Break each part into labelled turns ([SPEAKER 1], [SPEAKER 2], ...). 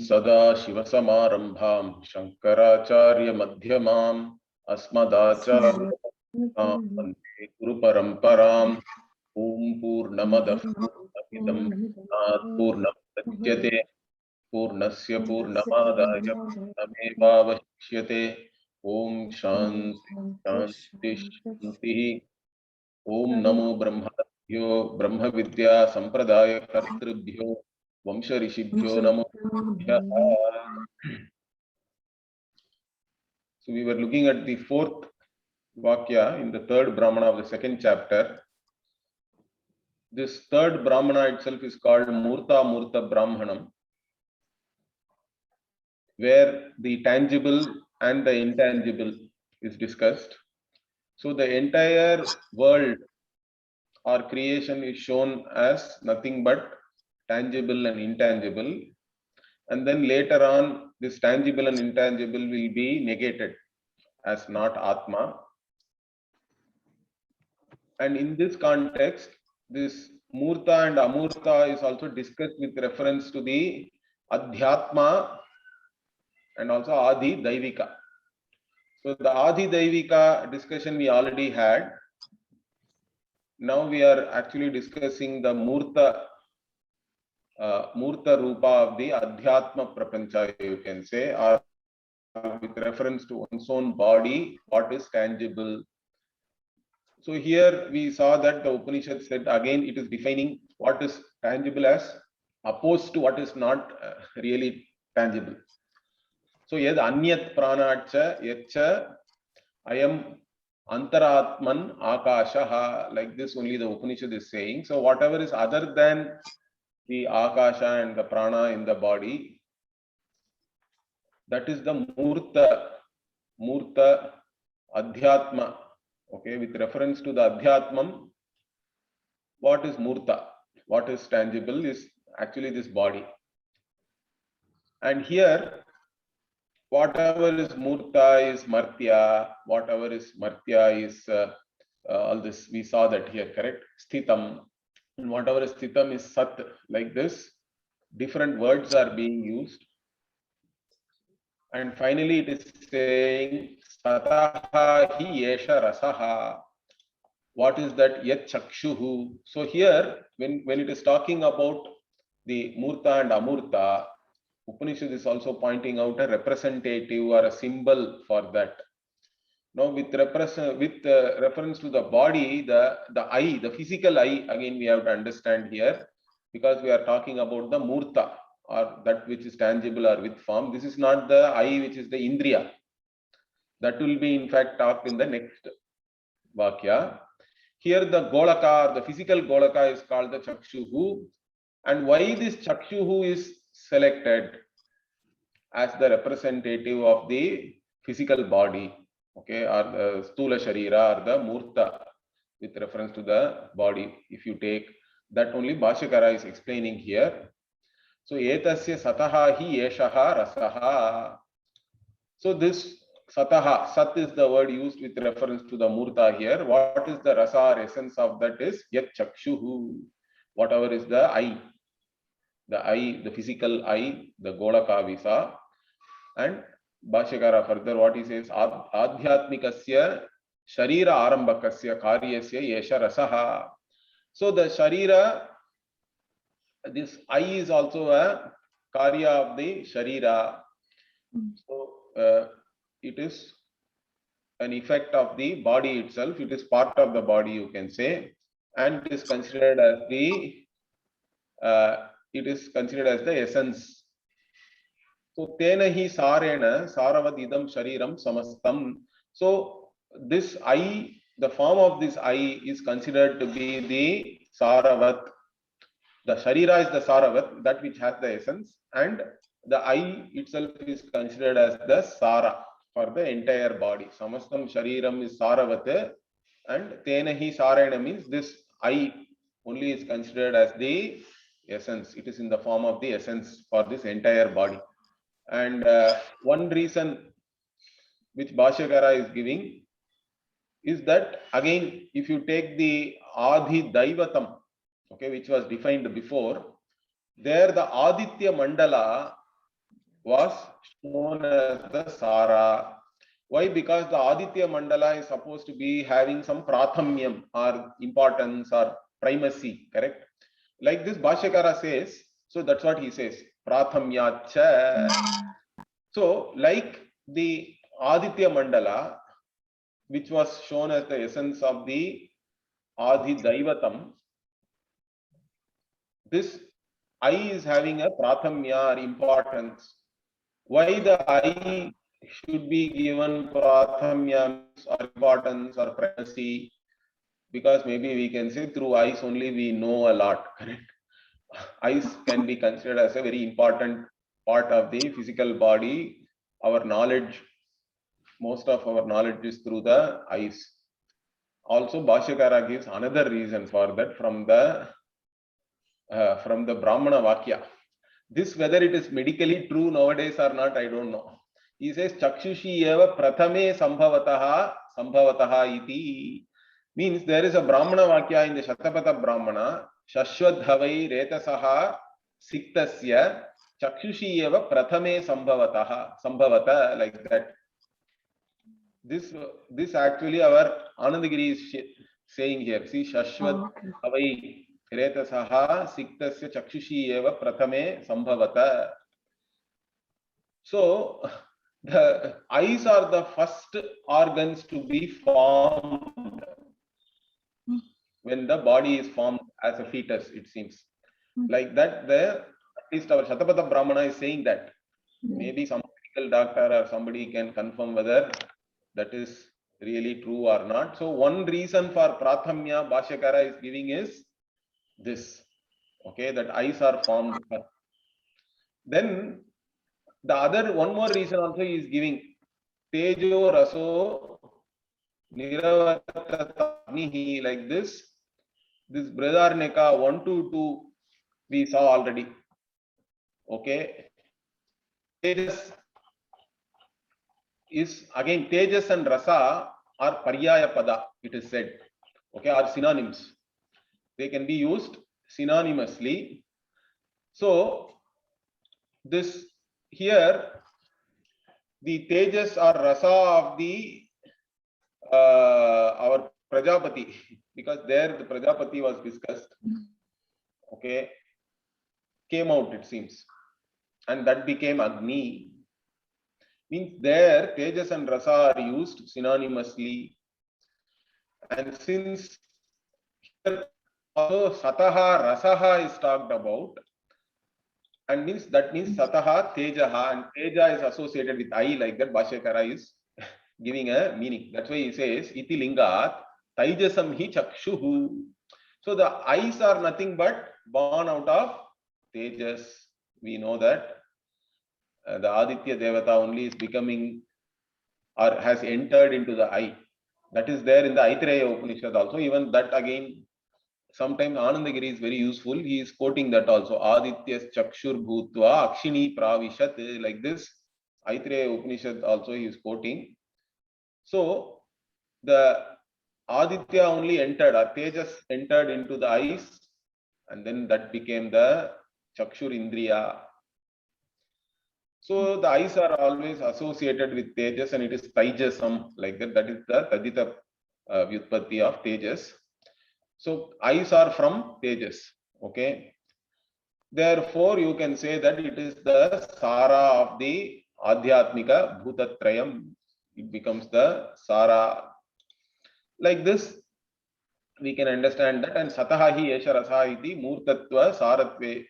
[SPEAKER 1] सदाशिवसमारम्भां शङ्कराचार्यमध्यमाम् अस्मदाचार्यपर्यन्तां वन्दे गुरुपरम्पराम्। ॐ पूर्णमदः पूर्णमिदं पूर्णमुदच्यते पूर्णस्य पूर्णमादाय पूर्णमेवावशिष्यते। ॐ शान्ति शान्ति शान्तिः। ॐ नमो ब्रह्मभ्यो ब्रह्मविद्या संप्रदायकर्तृभ्यो वंश ऋषिभ्यो नमो नमः। So we were looking at the fourth Vakya in the third Brahmana of the second chapter. This third Brahmana itself is called Murta Murta Brahmanam, where the tangible and the intangible is discussed. So the entire world or creation is shown as nothing but tangible and intangible, and then later on this tangible and intangible will be negated as not Atma. And in this context, this Murta and Amurta is also discussed with reference to the Adhyatma and also Adi Daivika. So the Adi Daivika discussion we already had. Now we are actually discussing the Murta Rupa of the Adhyatma Prapancha, you can say, or with reference to one's own body, what is tangible. So here we saw that the Upanishad said again it is defining what is tangible as opposed to what is not really tangible. So yad anyat pranacha yacha ayam antaratman akashaha, like this only the Upanishad is saying. So whatever is other than the akasha and the prana in the body, that is the murta adhyatma. Okay, with reference to the adhyatmam, what is murta, what is tangible is actually this body. And here whatever is murta is martya, whatever is martya is all this, we saw that here, correct? Sthitam, and whatever is sthitam is sat, like this. Different words are being used. And finally it is saying sataha hi yesha rasaha. What is that? Yat chakshuhu. So here when it is talking about the murta and amurta, Upanishad is also pointing out a representative or a symbol for that. Now with reference to the body, the eye, the physical eye, again we have to understand here, because we are talking about the murta, or that which is tangible or with form. This is not the eye which is the indriya. That will be in fact talked in the next Vakya. Here the Golaka, the physical Golaka is called the Chakshuhu. And why this Chakshuhu is selected as the representative of the physical body, okay, or the Stula Sharira or the Murta with reference to the body. If you take that, only Bhashyakara is explaining here. So etasya sataha hi yeshaha rasaha. So this sataha, sat is the word used with reference to the murta here. What is the rasa or essence of that is yat chakshuhu, whatever is the eye, the physical eye, the golaka visa. And Bhashyakara further what he says, adhyatmikasya sharira arambakasya karyasya yesha rasaha. So the sharira, this eye is also a karya of the sharira. So it is an effect of the body itself. It is part of the body, you can say, and it is considered as the essence. So tena hi sarena saravad idam shariram samastam. So this eye, the form of this eye is considered to be the saravat. The sharira is the saravat, that which has the essence, and the eye itself is considered as the sara for the entire body. Samastam shariram is saravat, and tenahi sarena means this eye only is considered as the essence. It is in the form of the essence for this entire body. And one reason which Bhashyakara is giving is that, again, if you take the Adi Daivatam, okay, which was defined before, there the Aditya Mandala was shown as the Sara. Why? Because the Aditya Mandala is supposed to be having some prathamyam or importance or primacy, correct? Like this Bhashyakara says, so that's what he says, prathamyacha. So like the Aditya Mandala, which was shown as the essence of the Adi Daivatam, this I is having a prathamya or importance. Why the I should be given prathamya or importance or primacy? Because maybe we can say through eyes only we know a lot, correct? Eyes can be considered as a very important part of the physical body. Our knowledge, most of our knowledge is through the eyes. Also, Bhashyakara gives another reason for that from the Brahmana Vakya. This, whether it is medically true nowadays or not, I don't know. He says, Chakshushi eva prathame sambhavataha iti. Means there is a Brahmana Vakya in the Shatapatha Brahmana, Shashwadhavai retasaha siktasya Chakshushi eva prathame sambhavata, like that. This actually our Anandagiri is saying here. See, Shashwadhavai retasaha siktasya Chakshushi eva prathame sambhavata. So the eyes are the first organs to be formed when the body is formed as a fetus, it seems. Like that, at least our Shatapatha Brahmana is saying that. Maybe some medical doctor or somebody can confirm whether that is really true or not. So one reason for Prathamya Bhashyakara is giving is this. Okay, that eyes are formed first. Then the other one more reason also he is giving Tejo Raso Niravatanihi, like this. This Brihadaranyaka 1 to 2 we saw already. Okay. Tejas is again Tejas and Rasa are Paryaya Pada, it is said. Okay, are synonyms. They can be used synonymously. So this here, the Tejas or Rasa of the our Prajapati, because there the Prajapati was discussed, okay, came out, it seems, and that became Agni. Means there Tejas and Rasa are used synonymously, and since here also Sataha Rasaha is talked about, and means that means Sataha Tejaha, and Teja is associated with I, like that Bhashyakara is giving a meaning. That's why he says iti lingat taijasam hi chakshuhu. So the eyes are nothing but born out of Tejas. We know that the Aditya Devata only is becoming or has entered into the eye. That is there in the Aitareya Upanishad also. Even that again, sometimes Anandagiri is very useful. He is quoting that also. Adityas chakshur bhutva akshini pravishat, like this. Aitareya Upanishad also he is quoting. So the Aditya only entered, or Tejas entered into the eyes, and then that became the Chakshur Indriya. So the eyes are always associated with Tejas, and it is Taijasam, like that. That is the Tadita Vyutpatti of Tejas. So eyes are from Tejas. Okay. Therefore, you can say that it is the Sara of the Adhyatmika Bhutatrayam. It becomes the Sara. Like this, we can understand that. And Sataha hi esha rasa iti murtatva saratve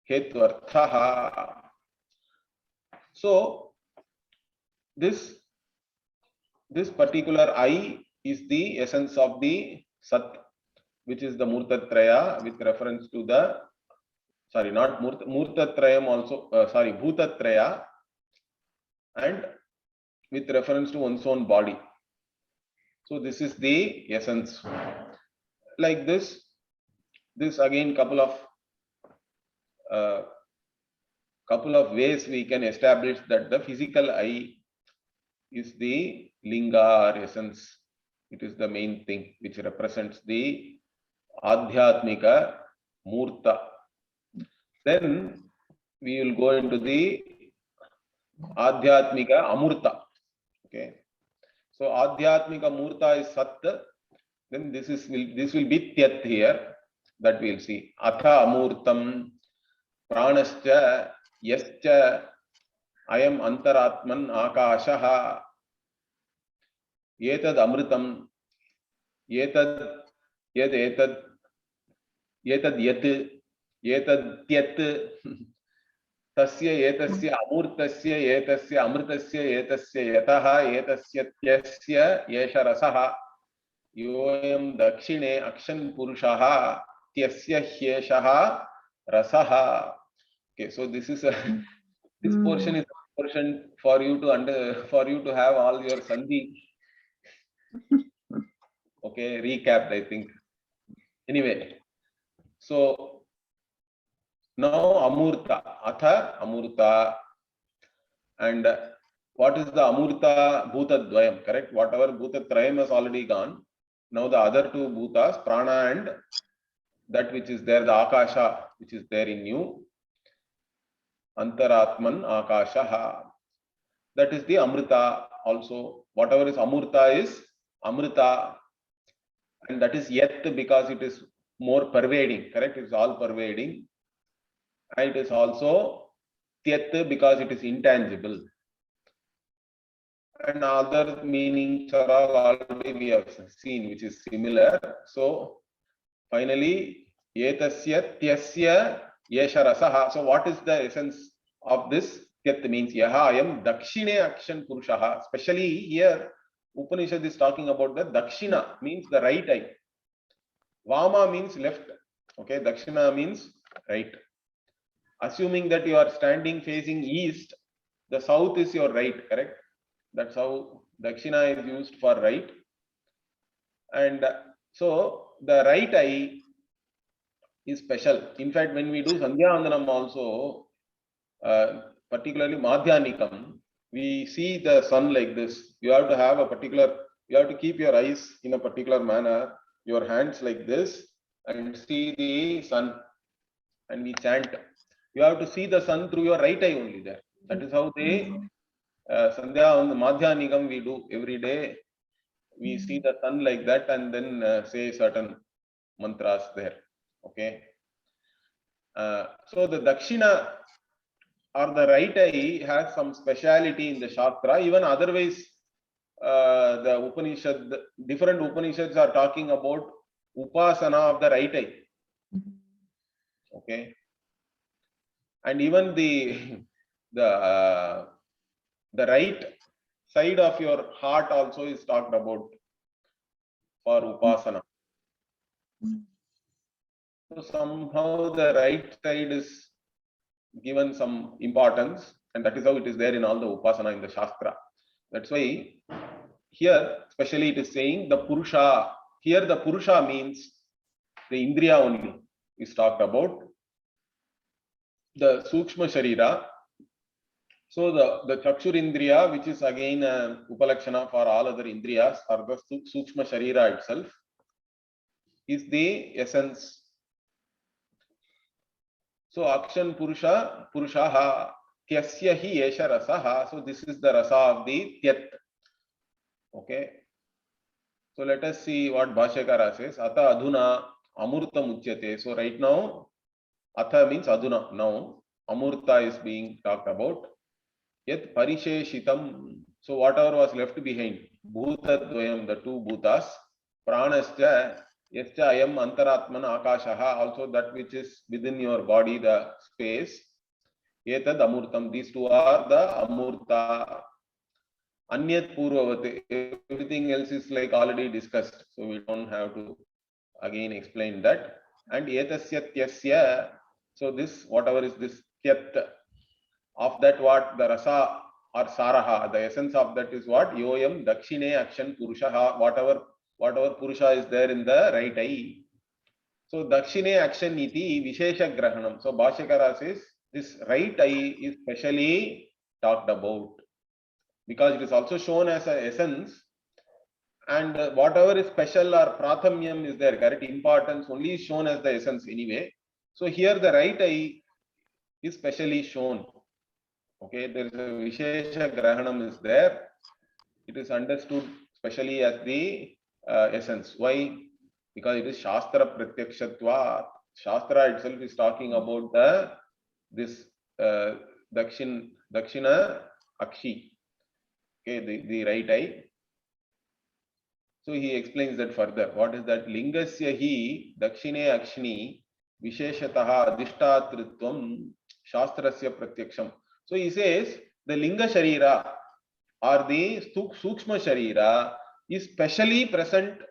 [SPEAKER 1] hetvarthaha. So this particular I is the essence of the Sat, which is the Murtatraya, with reference to the, sorry, not Murtatrayam also, sorry, Bhutatraya, and with reference to one's own body. So this is the essence. Like this again couple of ways we can establish that the physical I is the linga or essence. It is the main thing which represents the Adhyatmika Murta. Then we will go into the Adhyatmika Amurta. Okay. So Adhyatmika Murta is Sat. Then this will be Tyat here. That we'll see. Atha Amurtam Pranascha Yascha Ayam Antaratman Akashaha Yetad Amritam Yetad Yed Etad Yetad Yet Yetad Tyat तस्य एतस्य अमूर्तस्य एतस्य अमृतस्य एतस्य यतः एतस्य त्यस्य एष रसः योऽयं दक्षिणे अक्षन् पुरुषः त्यस्य ह्येषः रसः. Okay, so this is this portion is a portion for you to have all your sandhi. Okay, recapped, I think. Anyway, so now Amurta, Atha Amurta, and what is the Amurta Bhuta Dvayam, correct? Whatever Bhuta Trayam has already gone. Now the other two Bhutas, Prana and that which is there, the Akasha, which is there in you, Antaratman Akashaha. That is the Amrita also. Whatever is Amurta is Amrita, and that is Yat because it is more pervading, correct? It is all pervading. And it is also Tyat because it is intangible. And other meanings are all already we have seen, which is similar. So finally, Yetasya Tyasya Yesha Rasaha. So what is the essence of this? Tyat means Yaha Ayam Dakshine Akshan Purushaha. Especially here, Upanishad is talking about the Dakshina, means the right eye. Vama means left. Okay, Dakshina means right. Assuming that you are standing facing east, the south is your right, correct? That's how Dakshina is used for right. And so the right eye is special. In fact, when we do Sandhya Vandanam also, particularly Madhyanikam, we see the sun like this. You have to have a particular, you have to keep your eyes in a particular manner, your hands like this, and see the sun. And we chant. You have to see the sun through your right eye only there. That is how they Sandhya on the Madhyanikam we do every day. We see the sun like that and then say certain mantras there. Okay. So the Dakshina or the right eye has some speciality in the Shastra. Even otherwise, the Upanishad, different Upanishads are talking about Upasana of the right eye. Okay. And even the right side of your heart also is talked about for Upasana. So somehow the right side is given some importance, and that is how it is there in all the Upasana in the Shastra. That's why here, especially it is saying the Purusha. Here the Purusha means the Indriya only is talked about. The Sukshma Sharira. So the Chakshur Indriya, which is again Upalakshana for all other Indriyas, or the Sukshma Sharira itself, is the essence. So Akshan Purusha, Purushaha, Tyasya hi Esha Rasaha. So this is the rasa of the Tyat. Okay. So let us see what Bhashyakara says. Atha Adhuna Amurta Muchyate. So right now, Atha means Adhuna. Now, Amurta is being talked about. Yet Parisheshitam. So whatever was left behind, Bhuta Dvayam, the two Bhutas, Pranascha, Yascha Ayam Antaratman Akashaha, also that which is within your body, the space. Etad Amurtam. These two are the Amurta. Anyat Purvavate. Everything else is like already discussed. So we don't have to again explain that. And Etasya Tyasya. So this, whatever is this Tyat, of that what the rasa or saraha, the essence of that is what? Yoyam Dakshine Akshan Purushaha. Whatever Purusha is there in the right eye. So Dakshine Akshan iti Vishesha Grahanam. So Bhashyakara says this right eye is specially talked about because it is also shown as an essence, and whatever is special or prathamyam is there, correct? Importance only is shown as the essence anyway. So here the right eye is specially shown. Okay, there is a Vishesha Grahanam is there. It is understood specially as the essence. Why? Because it is Shastra Pratyakshatva. Shastra itself is talking about this Dakshina Akshi. Okay, the right eye. So he explains that further. What is that? Lingasya hi dakshine akshini visheshataha adhishtatritvam shastrasya pratyaksham. So he says the linga sharira or the sukshma sharira is specially present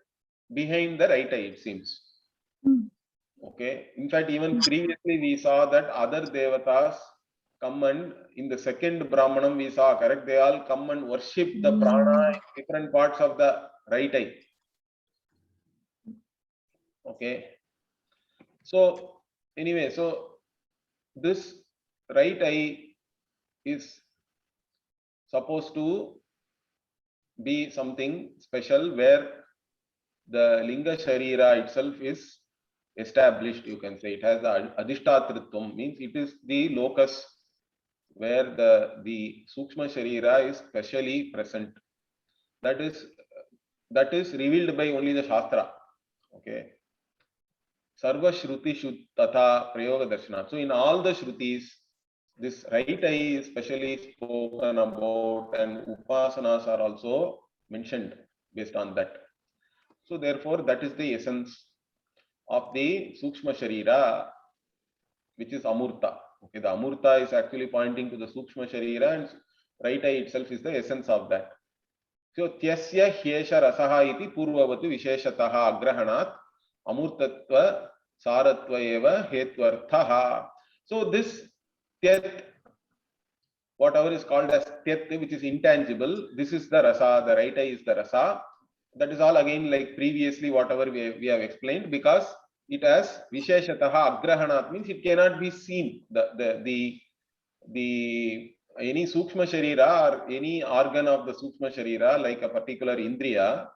[SPEAKER 1] behind the right eye, it seems. Okay. In fact, even previously we saw that other devatas come and in the second Brahmanam we saw, correct? They all come and worship the prana in different parts of the right eye. Okay. So anyway, so this right eye is supposed to be something special where the linga sharira itself is established, you can say. It has the adhishtatritvam, means it is the locus where the sukshma sharira is specially present. That is revealed by only the Shastra. Okay. Sarva Shruti Tatha Prayoga Darshana. So in all the Shrutis, this right eye is specially spoken about, and upasanas are also mentioned based on that. So therefore, that is the essence of the Sukshma Sharira, which is Amurta. Okay, the Amurta is actually pointing to the Sukshma Sharira, and right eye itself is the essence of that. So Tyasya Hyesha Rasaha iti Purvavati Visheshataha Agrahanat Amurtatva Saratva eva Hetvarthaha. So this Tyat, whatever is called as Tyat, which is intangible, this is the Rasa, the right eye is the Rasa. That is all again like previously whatever we have explained, because it has Visheshataha Agrahanat, means it cannot be seen. The any Sukshma Sharira or any organ of the Sukshma Sharira, like a particular Indriya,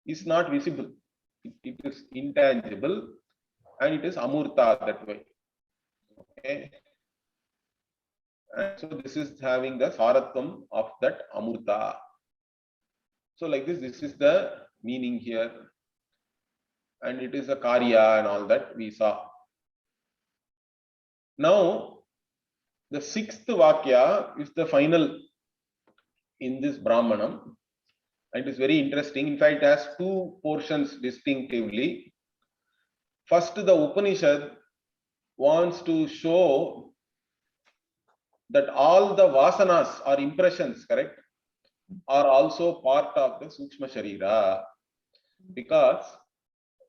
[SPEAKER 1] is not visible. It is intangible and it is Amurta that way. Okay. And so this is having the Saratvam of that Amurta. So like this is the meaning here. And it is a Karya and all that we saw. Now, the sixth Vakya is the final in this Brahmanam. And it is very interesting. In fact, it has two portions distinctively. First, the Upanishad wants to show that all the vasanas or impressions, correct, are also part of the Sukshma Sharira. Because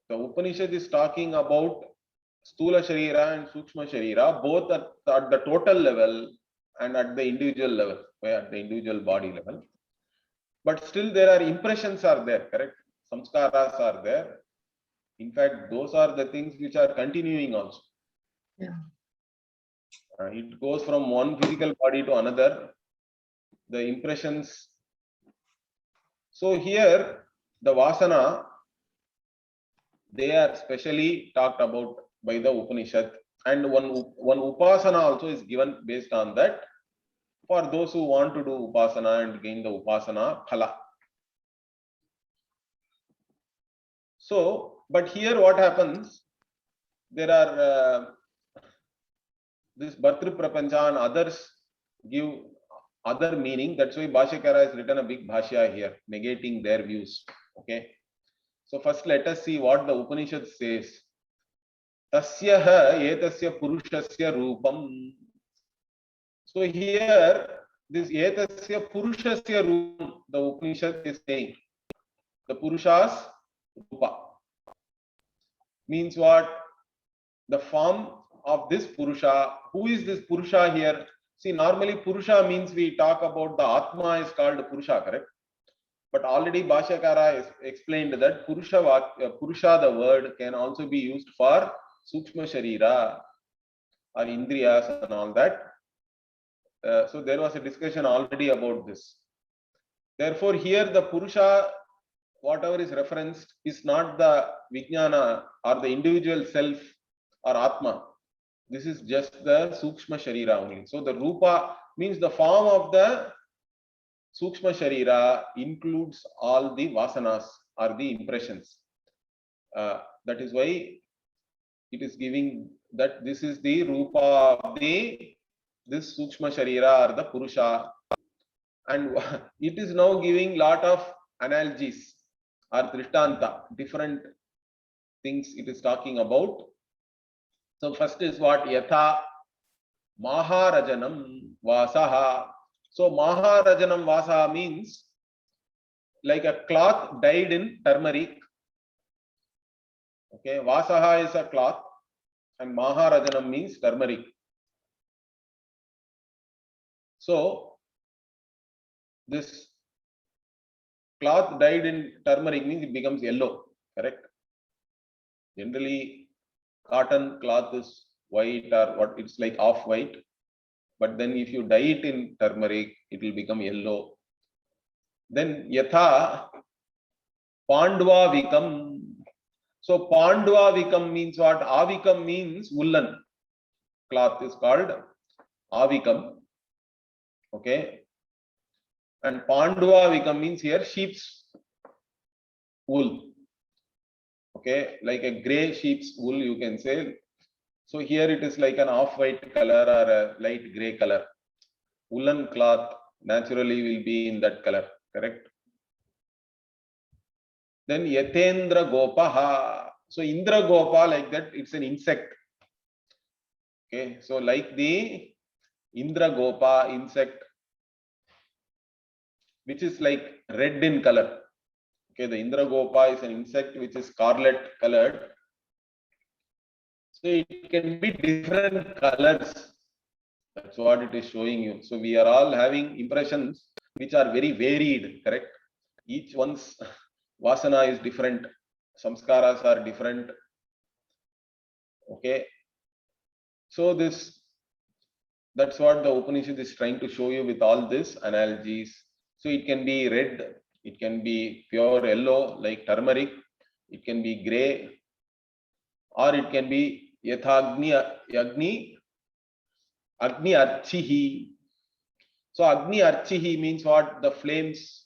[SPEAKER 1] the Upanishad is talking about Stula Sharira and Sukshma Sharira, both at the total level and at the individual level, at the individual body level. But still there are impressions are there, correct? Samskaras are there. In fact, those are the things which are continuing also.
[SPEAKER 2] Yeah.
[SPEAKER 1] It goes from one physical body to another. The impressions. So here, the Vasana, they are specially talked about by the Upanishad. And one Upasana also is given based on that, for those who want to do Upasana and gain the Upasana Phala. So, but here what happens, there are this Bhartru Prapancha and others give other meaning. That's why Bhashyakara has written a big Bhashya here, negating their views. Okay. So first let us see what the Upanishad says. Tasyaha etasya purushasya rupam. So here, this etasya purushasya rupam, the Upanishad is saying, the Purusha's rupa. Means what? The form of this Purusha. Who is this Purusha here? See, normally Purusha means we talk about the Atma is called Purusha, correct? But already Bhashyakara has explained that Purusha, the word, can also be used for Sukshma Sharira or Indriyas and all that. So there was a discussion already about this. Therefore, here the Purusha, whatever is referenced, is not the Vijnana or the individual self or Atma. This is just the Sukshma Sharira only. So the Rupa, means the form of the Sukshma Sharira includes all the vasanas or the impressions. That is why it is giving that this is the Rupa of this Sukshma Sharira or the Purusha. And it is now giving lot of analogies or Drishtanta, different things it is talking about. So first is what? Yatha Maharajanam Vasaha. So Maharajanam Vasaha means like a cloth dyed in turmeric. Okay, Vasaha is a cloth and Maharajanam means turmeric. So this cloth dyed in turmeric means it becomes yellow, correct? Generally, cotton cloth is white or what, it's like off white. But then if you dye it in turmeric, it will become yellow. Then Yatha Pandva Vikam. So Pandva Vikam means what? Avikam means woolen cloth is called Avikam. Okay. And Pandva Vikam means here sheep's wool. Okay, like a gray sheep's wool, you can say. So here it is like an off-white color or a light gray color. Woolen cloth naturally will be in that color, correct? Then Yatendra Gopaha. So Indra Gopa, like that, it's an insect. Okay, so like the Indra Gopa insect, which is like red in color. Okay, the Indra Gopa is an insect which is scarlet colored. So it can be different colors. That's what it is showing you. So we are all having impressions which are very varied, correct? Each one's vasana is different. Samskaras are different. Okay. So that's what the Upanishad is trying to show you with all these analogies. So it can be red, it can be pure yellow like turmeric, it can be gray, or it can be Yathagni Agni Archihi. So Agni Archihi means what? The flames,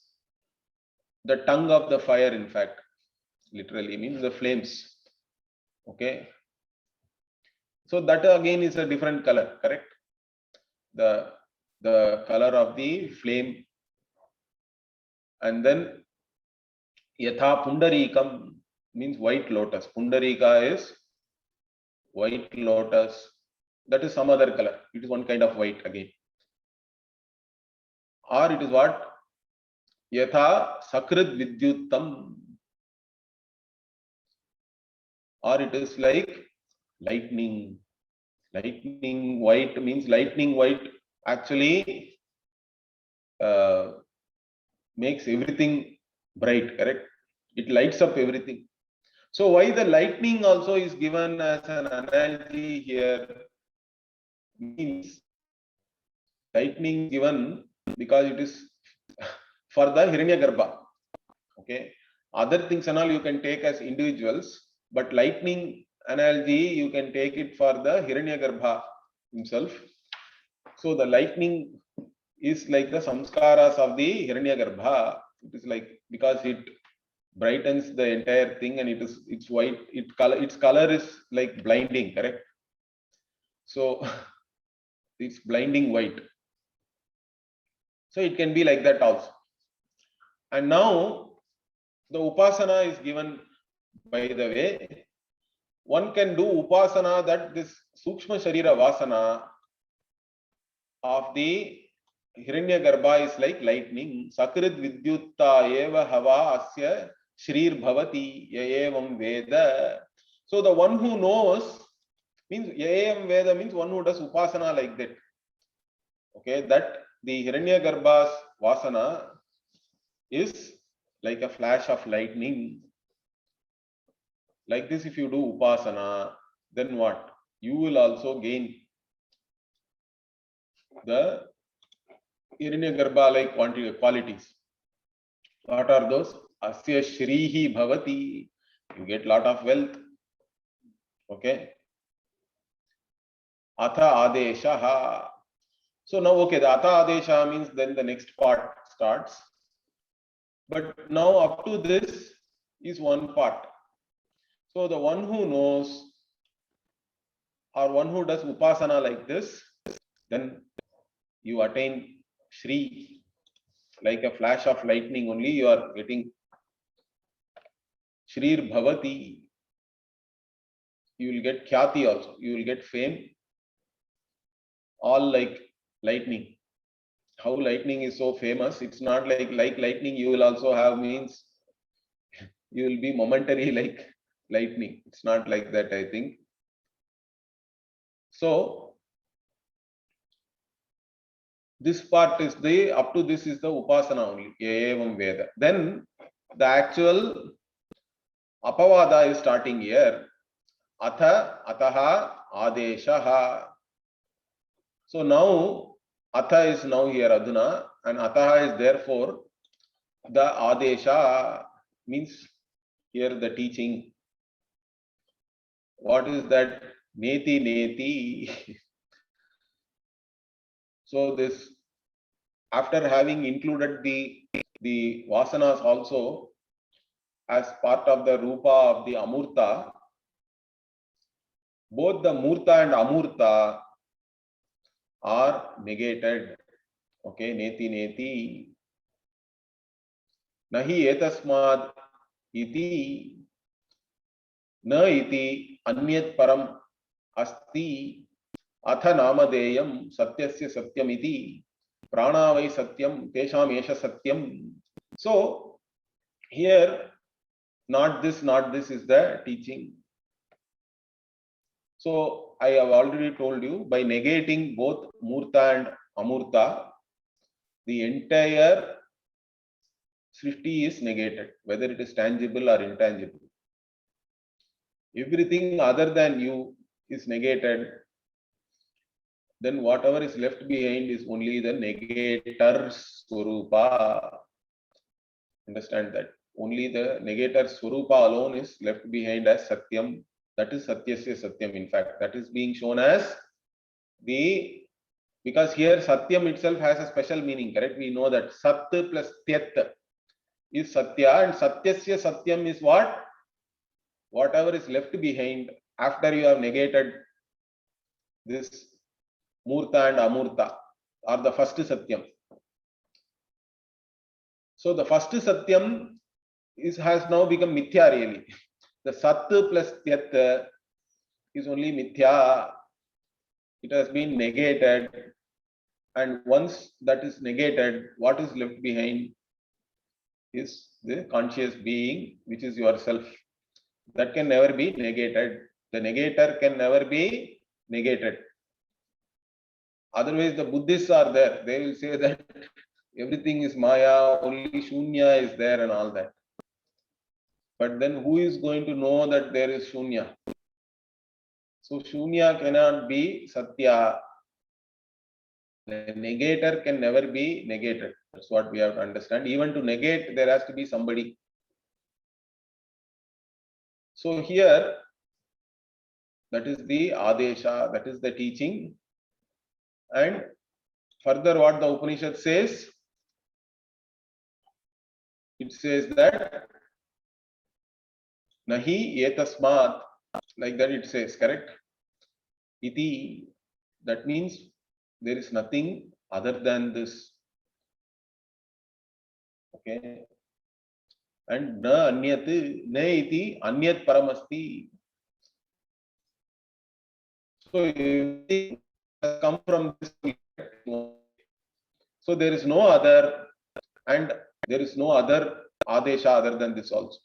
[SPEAKER 1] the tongue of the fire, in fact, literally means the flames. Okay. So that again is a different color, correct? The color of the flame. And then Yatha Pundarikam means white lotus. Pundarika is white lotus. That is some other color. It is one kind of white again. Or it is what? Yatha Sakrit Vidyutam. Or it is like lightning. Lightning white means lightning white actually makes everything bright, correct? It lights up everything. So why the lightning also is given as an analogy here means lightning given because it is for the Hiranyagarbha. Okay. Other things and all you can take as individuals, but lightning analogy you can take it for the Hiranyagarbha himself. So the lightning is like the samskaras of the Hiranyagarbha. It is like because it brightens the entire thing and it's white. Its color is like blinding, correct? So it's blinding white. So it can be like that also. And now the upasana is given by the way. One can do upasana that this Sukshma Sharira Vasana of the Hiranyagarbha is like lightning. Sakrit Vidyutta eva hava asya shrir bhavati yaevam veda. So the one who knows means yaevam veda means one who does upasana like that. Okay, that the Hiranyagarbha's vasana is like a flash of lightning. Like this, if you do upasana, then what? You will also gain the Hiranyagarbha like qualities. What are those? Asya shrihi bhavati. You get lot of wealth. Okay. Atha adeshaha. So now, okay, the Atha Adesha means then the next part starts. But now up to this is one part. So the one who knows or one who does upasana like this, then you attain Shri, like a flash of lightning only you are getting Shrir Bhavati. You will get Khyati also, you will get fame, all like lightning. How lightning is so famous, it's not like lightning you will also have means you will be momentary like lightning. It's not like that, I think. So this part is the, up to this is the upasana only, evam veda. Then the actual apavada is starting here. Atha, ataha, adeshaha. So now atha is now here adhuna and ataha is therefore the adesha, means here the teaching. What is that? Neti neti. So this, after having included the vasanas also as part of the rupa of the amurta, both the murta and amurta are negated. Okay, neti neti. Nahi etasmad iti, na iti anyat param asti, atha namadeyam satyasya satyam iti, pranavai satyam tesham esha satyam. So here, not this is the teaching. So I have already told you, by negating both murta and amurta, the entire srishti is negated, whether it is tangible or intangible. Everything other than you is negated. Then whatever is left behind is only the negator swarupa. Understand that. Only the negator swarupa alone is left behind as satyam. That is satyasya satyam. In fact, that is being shown as the, because here satyam itself has a special meaning, correct? We know that sat plus tyat is satya, and satyasya satyam is what? Whatever is left behind after you have negated this murta and amurta, or the first satyam. So the first satyam has now become mithya really. The sat plus tyat is only mithya. It has been negated, and once that is negated, what is left behind is the conscious being, which is yourself. That can never be negated. The negator can never be negated. Otherwise, the Buddhists are there. They will say that everything is Maya, only Shunya is there and all that. But then who is going to know that there is Shunya? So Shunya cannot be Satya. The negator can never be negated. That's what we have to understand. Even to negate, there has to be somebody. So here, that is the Adesha, that is the teaching. And further what the Upanishad says, it says that Nahi etasmat, like that it says, correct? Iti, that means there is nothing other than this. Okay. And na anyat, na iti anyat paramasti. So everything has come from this. So there is no other, and there is no other adesha other than this also.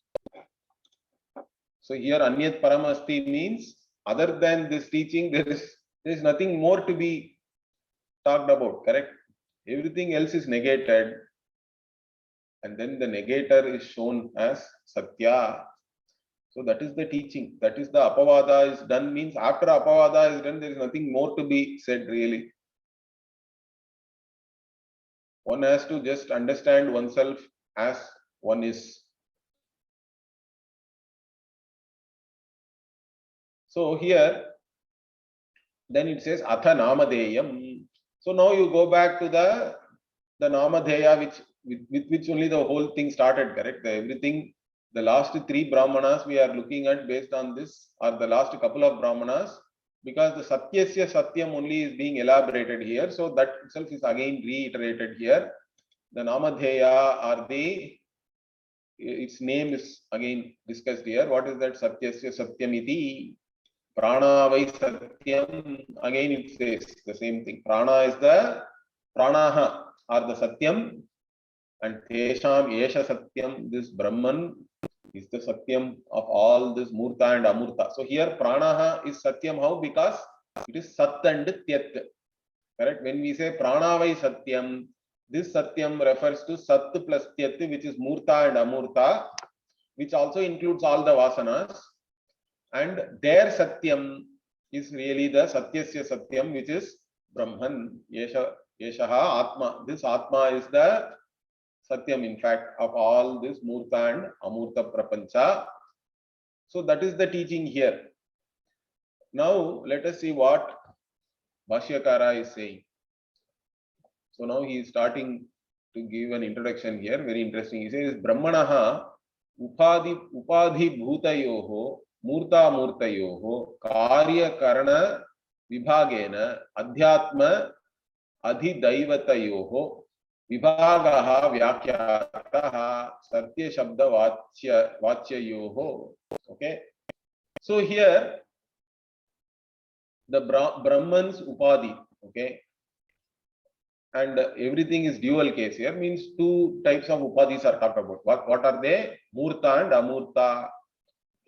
[SPEAKER 1] So here anyat paramasti means other than this teaching, there is nothing more to be talked about, correct? Everything else is negated, and then the negator is shown as Satya. So that is the teaching. That is the apavada is done, means after apavada is done, there is nothing more to be said really. One has to just understand oneself as one is. So here, then it says Atha Namadeyam. So now you go back to the Namadheya, with which only the whole thing started, correct? Everything, the last three Brahmanas we are looking at based on this, or the last couple of Brahmanas, because the Satyasya Satyam only is being elaborated here. So that itself is again reiterated here. The Namadheya or its name is again discussed here. What is that? Satyasya Satyamiti. Prana vai Satyam. Again it says the same thing. Prana is the Pranaha or the Satyam, and Tesham Yesha Satyam. This Brahman is the Satyam of all this Murta and Amurta. So here Pranaha is Satyam. How? Because it is Sat and Tyat. Correct? When we say Prana vai Satyam, this Satyam refers to Sat plus Tyat, which is Murta and Amurta, which also includes all the Vasanas. And their Satyam is really the Satyasya Satyam, which is Brahman, Yeshaha Atma. This Atma is the Satyam, in fact, of all this Murta and Amurta Prapancha. So that is the teaching here. Now let us see what Bhashyakara is saying. So now he is starting to give an introduction here, very interesting. He says, Brahmanaha Upadhi Bhutayoho Murta Murtayoho Karya Karana Vibhagena Adhyatma Adhidaivatayoho Vibhagaha Vyakyataha Satya Shabda Vachyayoho. Okay. So here the Brahman's Upadhi, okay, and everything is dual case here, means two types of Upadhis are talked about. What are they? Murta and Amurta.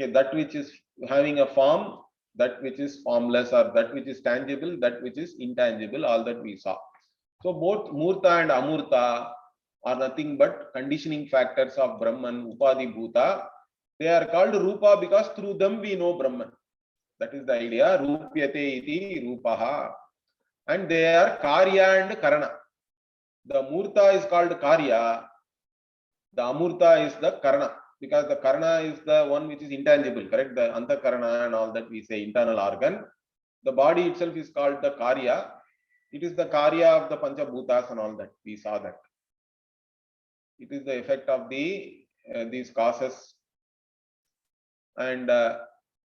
[SPEAKER 1] Okay, that which is having a form, that which is formless, or that which is tangible, that which is intangible, all that we saw. So both Murta and Amurta are nothing but conditioning factors of Brahman, Upadhi Bhuta. They are called Rupa because through them we know Brahman. That is the idea. Rupyate iti Rupaha. And they are Karya and Karana. The Murta is called Karya. The Amurta is the Karana. Because the Karana is the one which is intangible, correct? The Antakarana and all that we say, internal organ. The body itself is called the Karya. It is the Karya of the Panchabhutas and all that. We saw that. It is the effect of these causes. And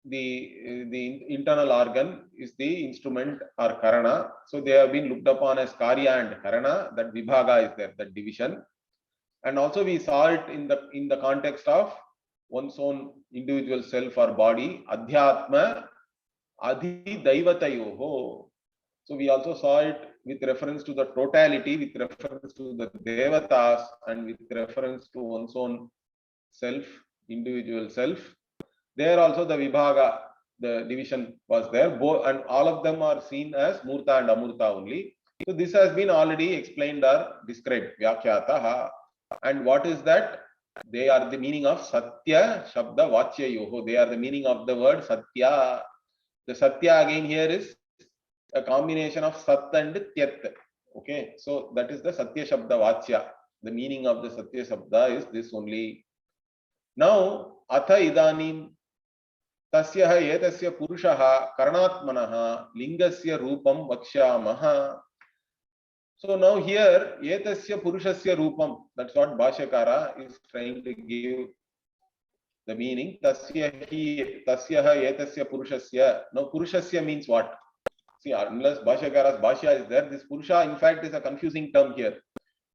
[SPEAKER 1] the internal organ is the instrument or Karana. So they have been looked upon as Karya and Karana. That Vibhaga is there, that division. And also we saw it in the context of one's own individual self or body, Adhyatma Adhidaivatayoho. So we also saw it with reference to the totality, with reference to the Devatas, and with reference to one's own self, individual self. There also the Vibhaga, the division was there, and all of them are seen as Murta and Amurta only. So this has been already explained or described, Vyakyataha. And what is that? They are the meaning of Satya Shabda Vachyayoho. They are the meaning of the word Satya. The Satya again here is a combination of Sat and Tyat. Okay, so that is the Satya Shabda Vachya. The meaning of the Satya Shabda is this only. Now, Atha Idanim Tasyaha Etasya Purushaha Karanatmanaha Lingasya Rupam Vakshyamaha. So now here, Etasya Purushasya Rupam, that's what Bhashyakara is trying to give the meaning. Tasyaha Etasya Purushasya. Now Purushasya means what? See, unless Bhashyakara's Bhashya is there, this Purusha in fact is a confusing term here.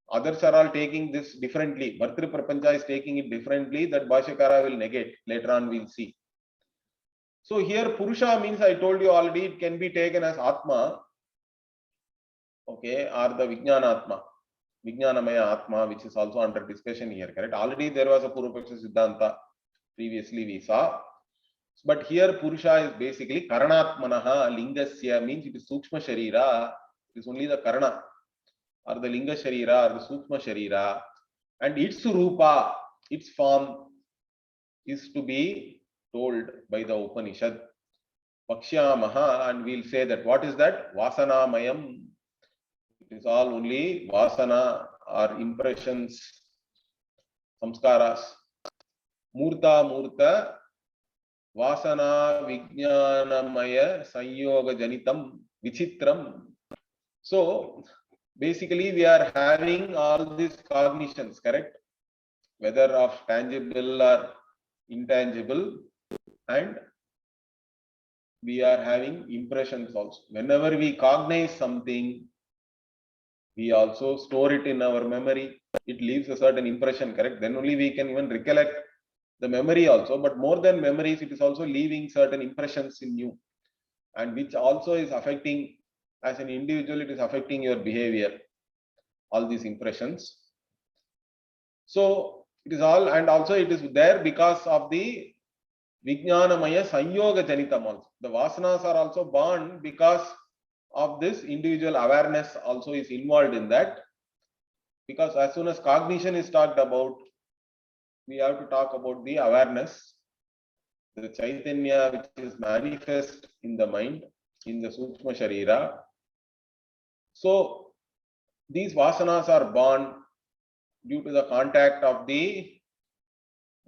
[SPEAKER 1] Others are all taking this differently. Bhartri Prapancha is taking it differently, that Bhashyakara will negate. Later on we'll see. So here Purusha means, I told you already, it can be taken as Atma, okay, or the Vijnanatma, Vijnanamaya Atma, which is also under discussion here, correct? Already there was a Purvapaksha Siddhanta, previously we saw. But here Purusha is basically Karanatmanaha, Lingasya, means it is Sukshma Sharira, it is only the Karana, or the Linga Sharira, or the Sukshma Sharira, and its Rupa, its form is to be told by the Upanishad. Vakshyamaha, and we'll say that. What is that? Vasanamayam. It is all only Vasana or impressions, samskaras. Murta, Vasana Vijnanamaya Sanyoga Janitam Vichitram. So basically we are having all these cognitions, correct? Whether of tangible or intangible, and we are having impressions also. Whenever we cognize something, we also store it in our memory. It leaves a certain impression, correct? Then only we can even recollect the memory also. But more than memories, it is also leaving certain impressions in you, and which also is affecting, as an individual, it is affecting your behavior, all these impressions. So it is all, and also it is there because of the Vijnanamaya Sanyoga Janitam also. The Vasanas are also born because of this individual awareness also is involved in that. Because as soon as cognition is talked about, we have to talk about the awareness, the Chaitanya which is manifest in the mind, in the Sukshma Sharira. So these Vasanas are born due to the contact of the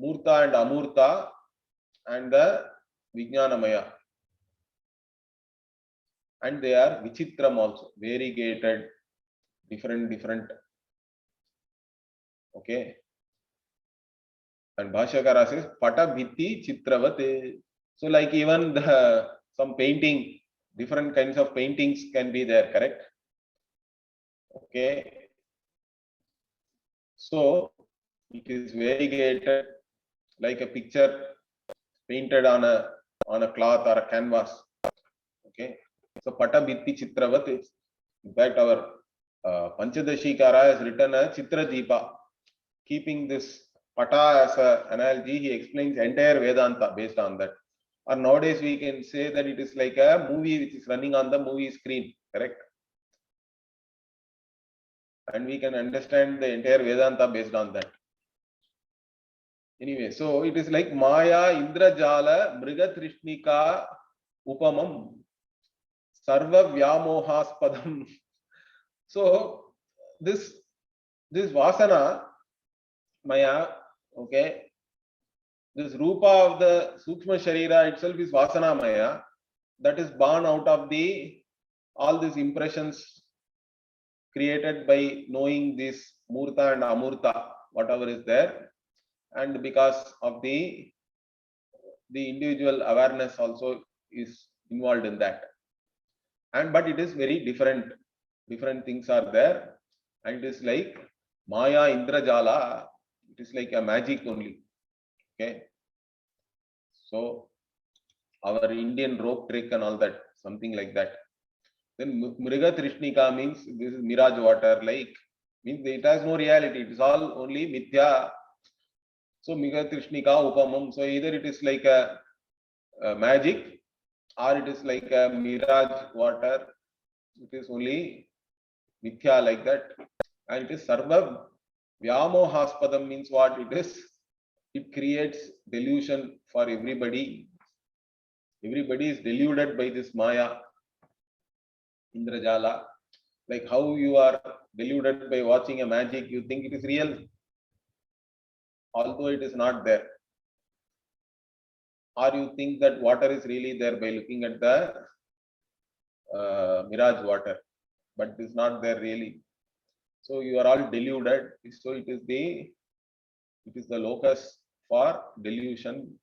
[SPEAKER 1] Murta and Amurta and the Vijnanamaya. And they are Vichitram also, variegated, different. Okay. And Bhashyakara says, Pata Bhitti Chitravate. So like even some painting, different kinds of paintings can be there, correct? Okay. So it is variegated, like a picture painted on a cloth or a canvas. Okay. So Pata Bhitti Chitravate. In fact, our Panchadashikara has written a Chitra Deepa, keeping this Pata as an analogy. He explains entire Vedanta based on that. Or nowadays we can say that it is like a movie which is running on the movie screen, correct? And we can understand the entire Vedanta based on that. Anyway, so it is like Maya, Indrajala, Mrigatrishnika, Upamam, Sarva Vyamohaspadam. So this Vasana, Maya, okay, this Rupa of the Sukshma Sharira itself is Vasana Maya, that is born out of all these impressions created by knowing this Murta and Amurta, whatever is there, and because of the individual awareness also is involved in that. And but it is very different things are there, and it is like Maya Indrajala, it is like a magic only. Okay, so our Indian rope trick and all that, something like that. Then Mriga Trishnika means this is mirage water, like means it has no reality, it is all only mithya. So Mriga Trishnika Upamam, so either it is like a magic, or it is like a mirage water, it is only mithya, like that. And it is Sarva Vyamohaspadam means what it is? It creates delusion for everybody. Everybody is deluded by this Maya, Indrajala. Like how you are deluded by watching a magic, you think it is real, although it is not there. Or you think that water is really there by looking at the mirage water, but it is not there really. So you are all deluded. So it is the locus for delusion.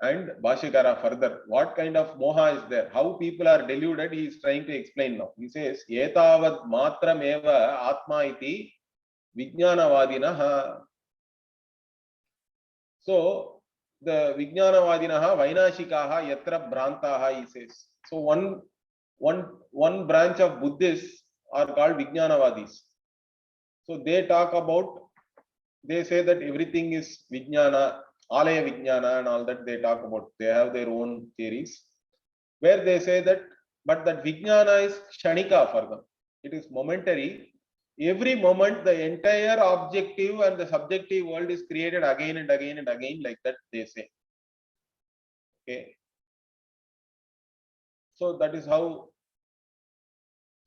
[SPEAKER 1] And Bhashyakara further, what kind of moha is there? How people are deluded, he is trying to explain now. He says, Etavad matram eva atma iti vijnanavadinaha. So the vijnanavadinaha vainashikaha yatra bhrantaha, he says. So one branch of Buddhists are called Vijnanavadis. So they talk about, they say that everything is Vijnana, Alaya Vijnana and all that they talk about. They have their own theories where they say that, but that Vijnana is Kshanika for them. It is momentary. Every moment the entire objective and the subjective world is created again and again and again, like that they say. Okay. So that is how,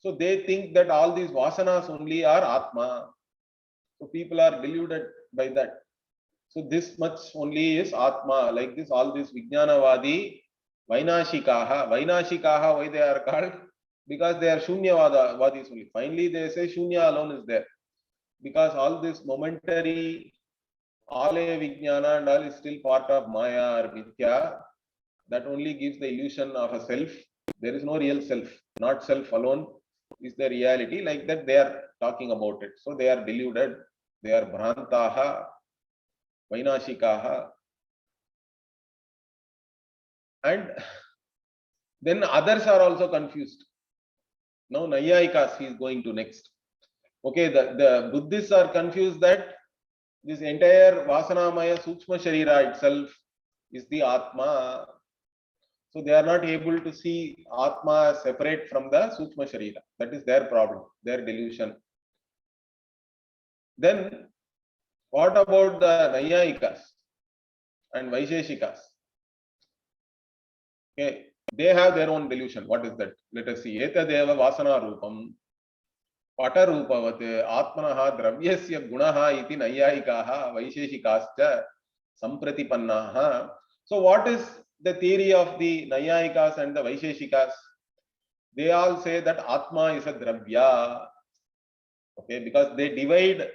[SPEAKER 1] so they think that all these vasanas only are Atma. So people are deluded by that. So this much only is Atma, like this, all this Vijnanavadi Vainashikaha. Vainashikaha, why they are called? Because they are Shunyavadis only. Finally, they say Shunya alone is there. Because all this momentary Alaya Vijnana and all is still part of Maya or Mithya. That only gives the illusion of a self. There is no real self. Not self alone is the reality. Like that, they are talking about it. So they are deluded. They are Bhrantaha, Vainashikaha. And then others are also confused. Now Nayayikas he is going to next. Okay, the Buddhists are confused that this entire Vasanamaya Sukshma Sharira itself is the Atma. So they are not able to see Atma separate from the Sukshma Sharira. That is their problem, their delusion. Then what about the Nayayikas and Vaisheshikas? Okay, they have their own delusion. What is that? Let us see. Etadeva Vasana Rupam Patarupavat Atmanaha Dravyasya Gunaha iti Nayayikaha Vaisheshikascha Sampratipannaha. So what is the theory of the Nayayikas and the Vaisheshikas? They all say that Atma is a Dravya. Okay, because they divide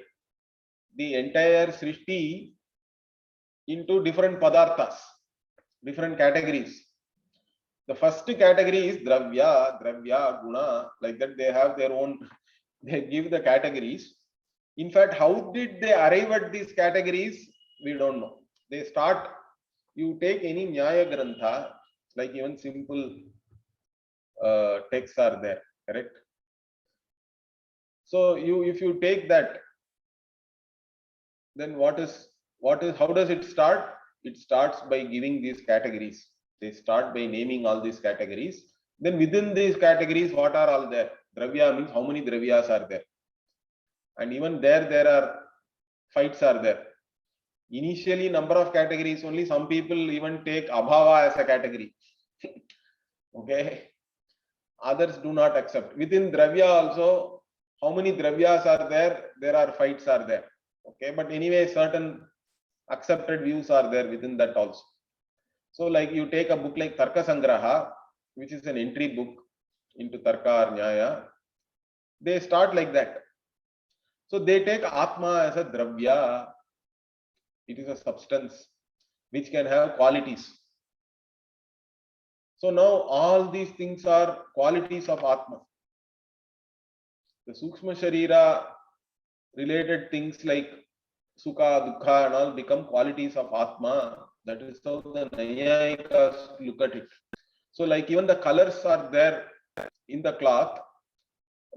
[SPEAKER 1] the entire Srishti into different Padarthas, different categories. The first category is Dravya, Guna, like that they have their own, they give the categories. In fact, how did they arrive at these categories? We don't know. They start, you take any Nyaya Grantha, like even simple texts are there, correct? So if you take that, then how does it start? It starts by giving these categories. They start by naming all these categories. Then within these categories, what are all there? Dravya means how many Dravyas are there? And even there are fights are there. Initially, number of categories only. Some people even take Abhava as a category. Okay. Others do not accept. Within Dravya also, how many Dravyas are there? There are fights are there. Okay. But anyway, certain accepted views are there within that also. So like you take a book like Tarka Sangraha, which is an entry book into Tarka or Nyaya, they start like that. So they take Atma as a Dravya. It is a substance which can have qualities. So now all these things are qualities of Atma. The Sukshma Sharira related things like Sukha, Dukha and all become qualities of Atma. That is how the Nayayikas look at it. So like even the colors are there in the cloth,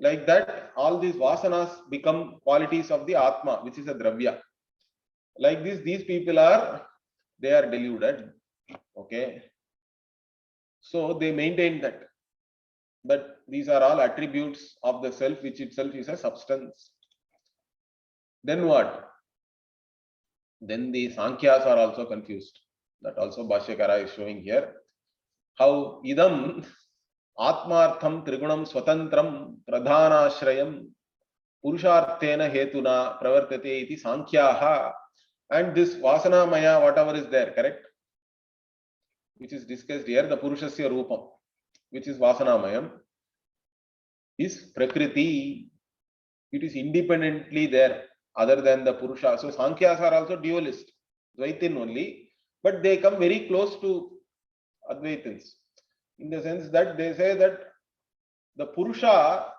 [SPEAKER 1] like that all these vasanas become qualities of the Atma, which is a Dravya. Like this, these people they are deluded. Okay. So they maintain that these are all attributes of the self, which itself is a substance. Then what? Then the Sankhyas are also confused. That also Bhashyakara is showing here. How idam Atmartham Trigunam Swatantram Pradhanashrayam Purusharthena Hetuna Pravartate iti Sankhyaha. And this Vasana Maya, whatever is there, correct? Which is discussed here, the Purushasya Rupam, which is Vasana Mayam, is Prakriti. It is independently there, other than the Purusha. So Sankhyas are also dualist, Dvaitin only, but they come very close to Advaitins, in the sense that they say that the Purusha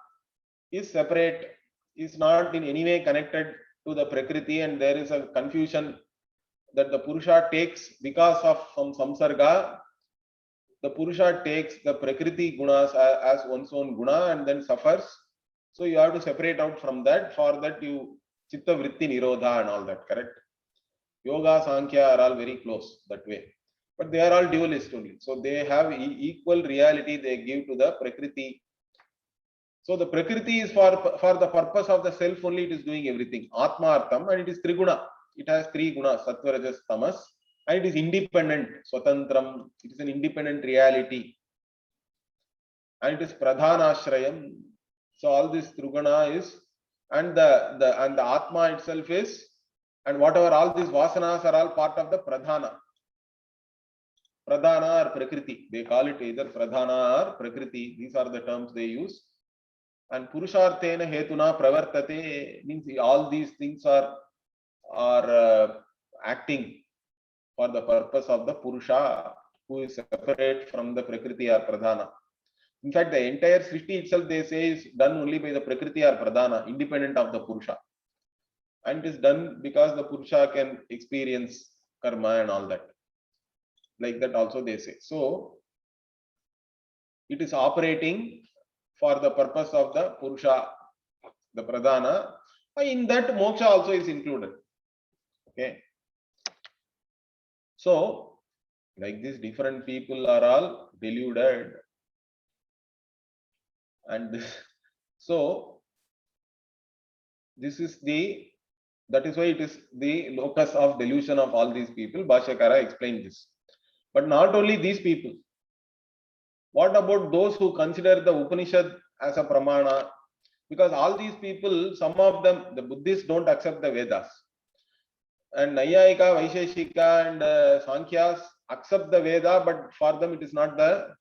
[SPEAKER 1] is separate, is not in any way connected to the Prakriti, and there is a confusion that the Purusha takes because of some samsarga. The Purusha takes the Prakriti gunas as one's own guna and then suffers. So you have to separate out from that. For that you Chitta Vritti Nirodha and all that, correct? Yoga, Sankhya are all very close that way. But they are all dualist only. So they have equal reality they give to the Prakriti. So the Prakriti is for the purpose of the self only, it is doing everything. Atma Artham, and it is Triguna. It has three gunas, Sattva, Rajas, Tamas, and it is independent, Swatantram. It is an independent reality. And it is Pradhanashrayam. So all this Triguna is, and the Atma itself is, and whatever all these Vasanas are all part of the Pradhana. Pradhana or Prakriti. They call it either Pradhana or Prakriti. These are the terms they use. And Purusharthena Hetuna Pravartate means all these things are acting for the purpose of the Purusha, who is separate from the Prakriti or Pradhana. In fact, the entire Srishti itself, they say, is done only by the Prakriti or Pradhana, independent of the Purusha. And it is done because the Purusha can experience karma and all that. Like that also they say. So, it is operating for the purpose of the Purusha, the Pradhana. In that, moksha also is included. Okay. So, like this, different people are all deluded. And this, so, this is the, that is why it is the locus of delusion of all these people. Bhashyakara explained this. But not only these people. What about those who consider the Upanishad as a pramana? Because all these people, some of them, the Buddhists don't accept the Vedas. And Nayayika, Vaisheshika and Sankhyas accept the Veda, but for them it is not the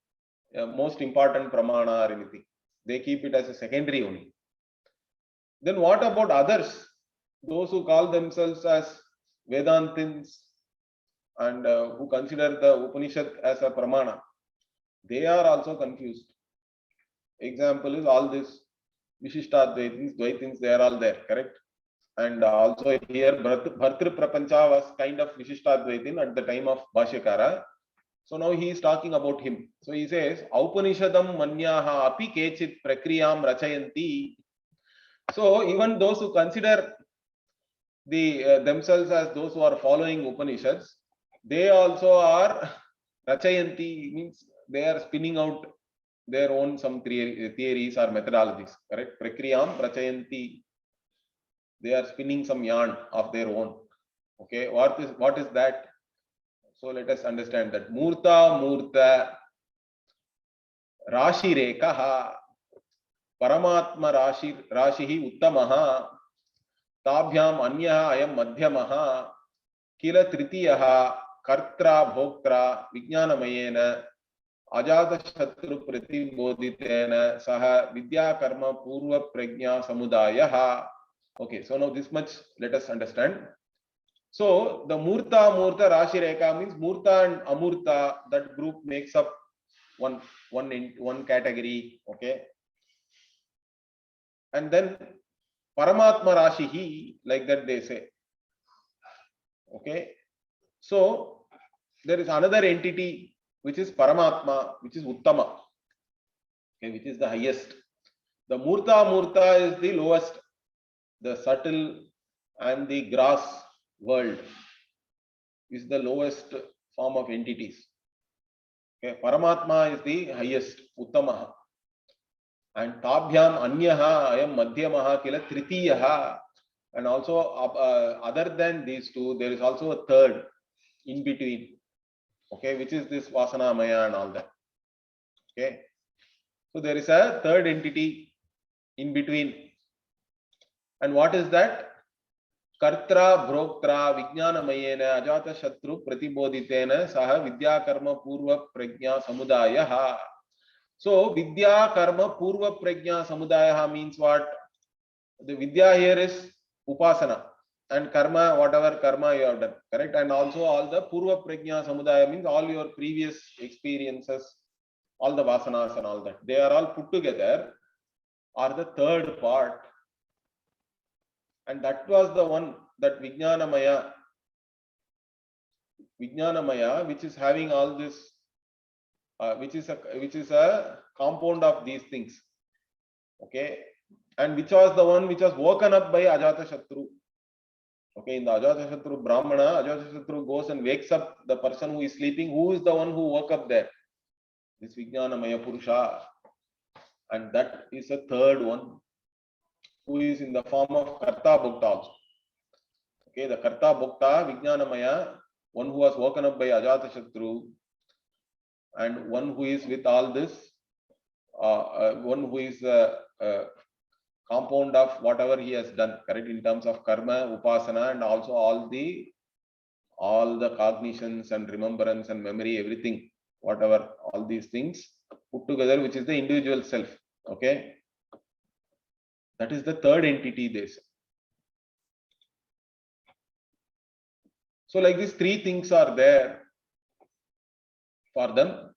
[SPEAKER 1] most important pramana or anything. They keep it as a secondary only. Then what about others? Those who call themselves as Vedantins and who consider the Upanishad as a pramana. They are also confused. Example is all this Vishishtaadvaitins, Dvaitins, they are all there, correct? And also here Bhartru Prapancha was kind of Vishishtaadvaitin at the time of Bhashyakara. So now he is talking about him. So he says, Aupanishadam manyaha api kechit prakriyam rachayanti. So even those who consider themselves as those who are following Upanishads, they also are rachayanti, means they are spinning out their own some theories or methodologies, correct? Prakriyam rachayanti. They are spinning some yarn of their own. Okay, what is that? So let us understand that Murta Rashi Rekaha Paramatma Rashihi Uttamaha Tabhyam Anyaha Ayam Madhyamaha Kila Tritiyaha Kartra Bhoktra Vijnanamayena Ajata Shatru Pratibodhitena Saha Vidya Karma Purva Prajna Samudayaha. Okay, so now this much let us understand. So the Murta Rashi Rekha means Murta and Amurta, that group makes up one category. Okay. And then Paramatma Rashihi, like that they say. Okay. So there is another entity which is Paramatma, which is Uttama, okay, which is the highest. The Murta is the lowest, the subtle and the gross world is the lowest form of entities. Okay, Paramatma is the highest, Uttamaha. And Tabhyam Anyaha Ayam Madhyamaha Kila Tritiyaha. And also other than these two, there is also a third in between. Okay, which is this Vasana Maya and all that. Okay. So there is a third entity in between. And what is that? Kartra Bhroktra Vijnanamayena Ajata Shatru Pratibodhitena Saha Vidya Karma Purva Prajna Samudayaha. So Vidya Karma Purva Prajna Samudayaha means what? The Vidya here is Upasana and Karma, whatever Karma you have done, correct? And also all the Purva Prajna Samudaya means all your previous experiences, all the Vasanas and all that. They are all put together are the third part. And that was the one that Vijnanamaya, which is having all this, which is a compound of these things. Okay, and which was the one which was woken up by Ajata Shatru. Okay, in the Ajata Shatru Brahmana, Ajata Shatru goes and wakes up the person who is sleeping. Who is the one who woke up there? This Vijnanamaya Purusha. And that is a third one, who is in the form of Karta Bhukta also. Okay, the Karta Bhukta, Vijnanamaya, one who was woken up by Ajata Shatru, and one who is with all this, one who is compound of whatever he has done, correct, in terms of karma, upasana, and also all the all the cognitions and remembrance and memory, everything, whatever, all these things put together, which is the individual self. Okay, that is the third entity they say. So like these three things are there for them.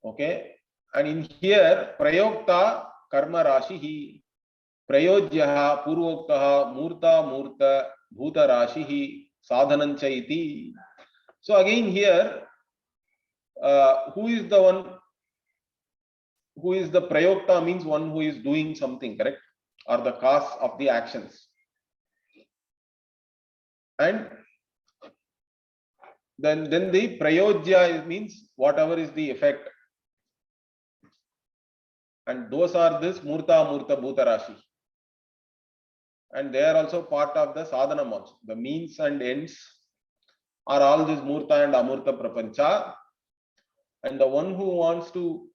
[SPEAKER 1] Okay, and in here prayokta karma rashihi prayojyaha purvoktaha murta murta bhuta rashihi sadhanancha iti. So again here, who is the one who is the prayokta means one who is doing something, correct, or the cause of the actions, and then the prayojya means whatever is the effect, and those are this murta murta bhuta rashi, and they are also part of the sadhanam also. The means and ends are all this murta and amurta prapancha, and the one who wants to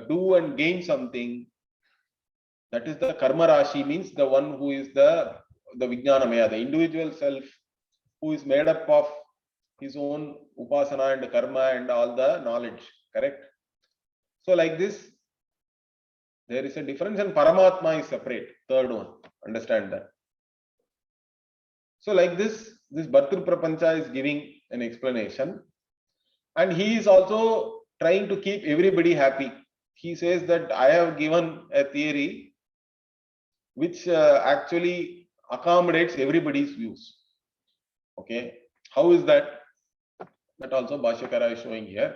[SPEAKER 1] do and gain something, that is the karma rashi, means the one who is the vijnanamaya, the individual self who is made up of his own upasana and karma and all the knowledge, correct? So like this, there is a difference, and Paramatma is separate, third one, understand that. So like this Bhartru Prapancha is giving an explanation, and he is also trying to keep everybody happy. He says that I have given a theory which actually accommodates everybody's views. Okay, how is that? That also Bhashyakara is showing here.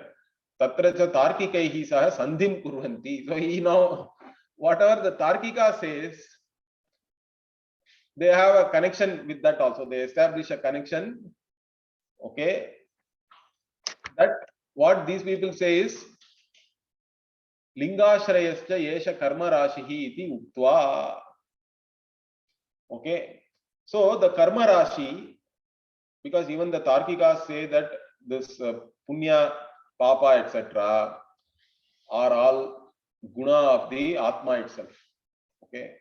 [SPEAKER 1] Tatra cha tarkikaihi saha sandhim kurvanti. So he now, whatever the Tarkika says, they have a connection with that also. They establish a connection. Okay, that what these people say is lingashrayascha yesha karma rashihi iti uktva. Okay, so the karma rashi, because even the Tarkikas say that this punya, papa, etc. are all guna of the Atma itself. Okay,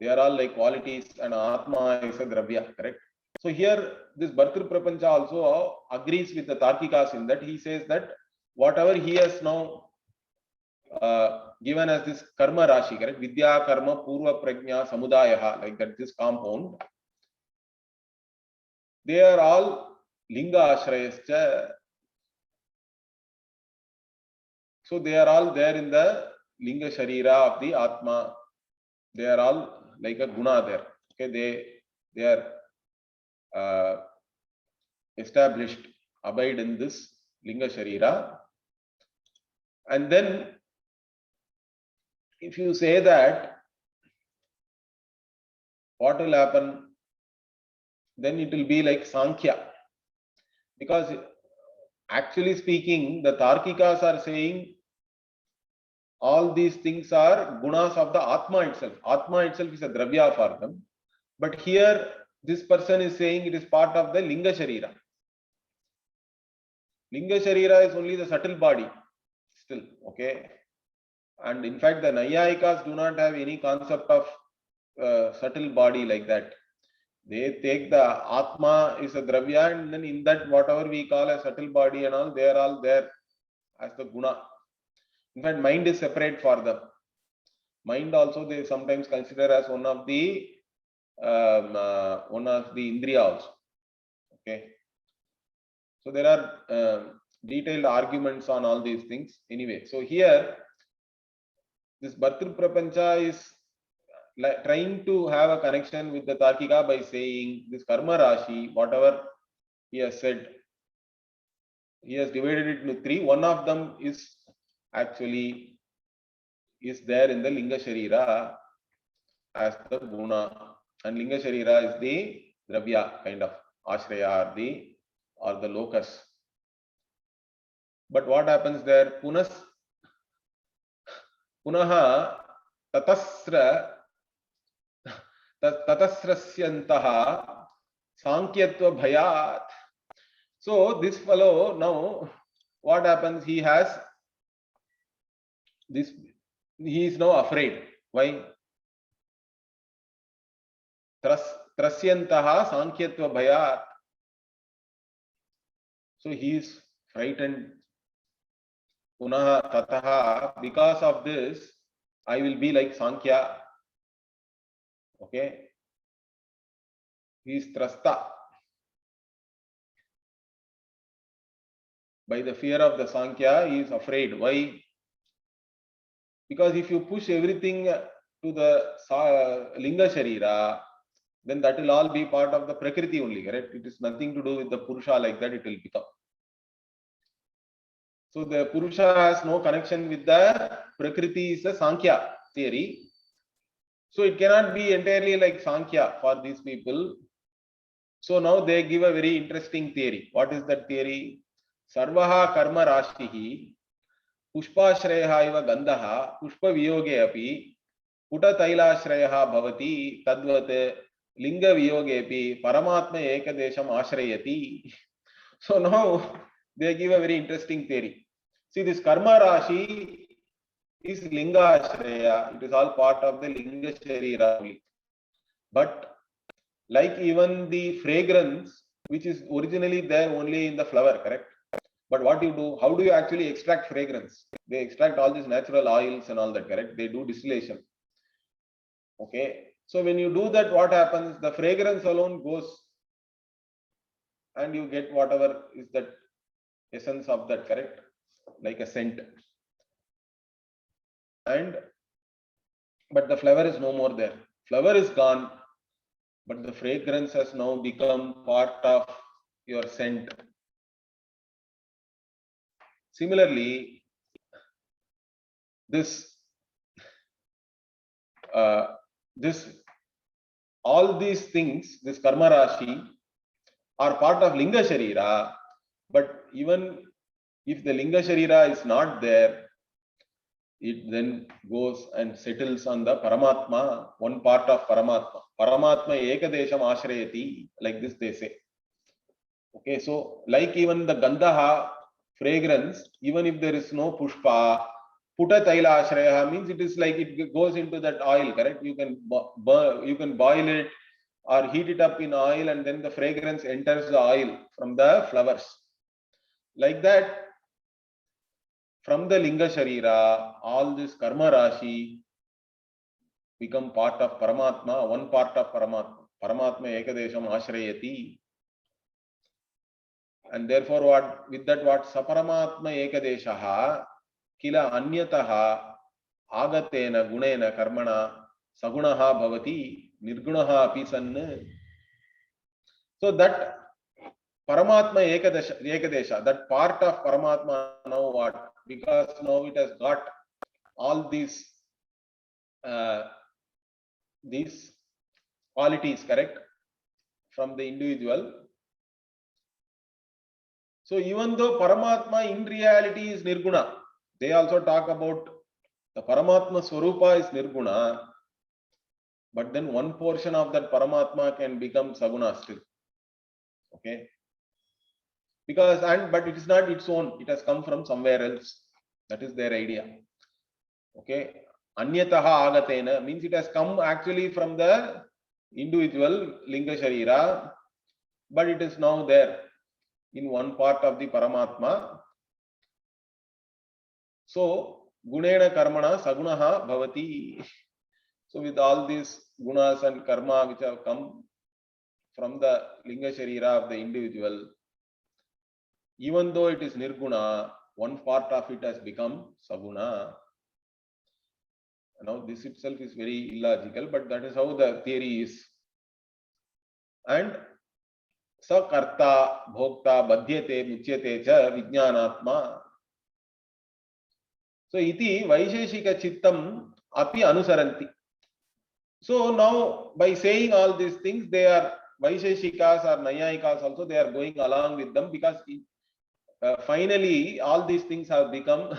[SPEAKER 1] they are all like qualities, and Atma is a dravya, correct? So here this Bhartru Prapancha also agrees with the Tarkikas in that he says that whatever he has now given as this karma rashi, correct? Vidya, karma, purva, prajna, samudayaha, like that, this compound, they are all linga ashrayascha. So they are all there in the linga sharira of the Atma. They are all like a guna there. Okay, they are established, abide in this linga sharira. And then if you say that, what will happen? Then it will be like Sankhya. Because actually speaking, the Tarkikas are saying all these things are gunas of the Atma itself. Atma itself is a dravya for them. But here, this person is saying it is part of the Linga Sharira. Linga Sharira is only the subtle body still, okay? And in fact, the Nayayikas do not have any concept of subtle body like that. They take the Atma is a dravya, and then in that whatever we call a subtle body and all, they are all there as the guna. In fact, mind is separate for them. Mind also they sometimes consider as one of the indriya also. Okay. So there are detailed arguments on all these things. Anyway, so here this Bhartru Prapancha is trying to have a connection with the Tarkika by saying this karma rashi, whatever he has said, he has divided it into three. One of them is actually is there in the Linga Sharira as the guna, and Linga Sharira is the dravya kind of ashraya or the locus. But what happens there? Punaha tatasrasyantaha sankyatva bhayat. So this fellow now, what happens? He has this. He is now afraid. Why? trasyantaha sankyatva bhayat. So he is frightened. Punaha tataha, because of this, I will be like Sankhya. Okay. He is trasta by the fear of the Sankhya. He is afraid. Why? Because if you push everything to the Linga Sharira, then that will all be part of the Prakriti only, correct? It is nothing to do with the Purusha like that, it will become. So the Purusha has no connection with the Prakriti, is a Sankhya theory. So it cannot be entirely like Sankhya for these people. So now they give a very interesting theory. What is that theory? Sarvaha karma rashtihi pushpashrayaha iva gandaha pushpa viyoge api puta tailashrayah bhavati tadvat linga viyoge api paramatma ekadesham ashrayati. So now they give a very interesting theory. See, this karma rashi is linga ashraya. It is all part of the linga sharira only. But like even the fragrance, which is originally there only in the flower, correct? But what you do, how do you actually extract fragrance? They extract all these natural oils and all that, correct? They do distillation. Okay. So when you do that, what happens? The fragrance alone goes and you get whatever is that essence of that, correct? Like a scent. But the flower is no more there. Flower is gone, but the fragrance has now become part of your scent. Similarly, all these things, this karma rashi, are part of linga sharira. But even if the linga sharira is not there, it then goes and settles on the Paramatma, one part of Paramatma. Paramatma ekadesham ashrayati, like this they say. Okay, so like even the Gandhaha fragrance, even if there is no Pushpa, Puta Taila Ashraya means it is like it goes into that oil, correct? You can boil it or heat it up in oil and then the fragrance enters the oil from the flowers. Like that, from the Linga Sharira, all this Karma Rashi become part of Paramatma, one part of Paramatma. Paramatma Ekadesham Ashrayati. And therefore, what Saparamatma Ekadeshaha Kila Anyataha Agatena Gunena Karmana Sagunaha Bhavati Nirgunaha api sanna. So that Paramatma Ekadesha, that part of Paramatma now what? Because now it has got all these qualities, correct, from the individual. So even though Paramatma in reality is Nirguna, they also talk about the Paramatma Swarupa is Nirguna, but then one portion of that Paramatma can become Saguna still. Okay. Because but it is not its own, it has come from somewhere else. That is their idea. Okay. Anyataha agatena means it has come actually from the individual Linga Sharira, but it is now there in one part of the Paramatma. So Gunena Karmana Sagunaha Bhavati. So with all these gunas and karma which have come from the Linga Sharira of the individual, even though it is Nirguna, one part of it has become Saguna. Now this itself is very illogical, but that is how the theory is. And Sakarta, Bhokta, Badhyate, Muchyate cha Vijnanatma. So iti Vaisheshika Chittam api anusaranti. So now by saying all these things, they are Vaisheshikas or Nayayikas also, they are going along with them because finally all these things have become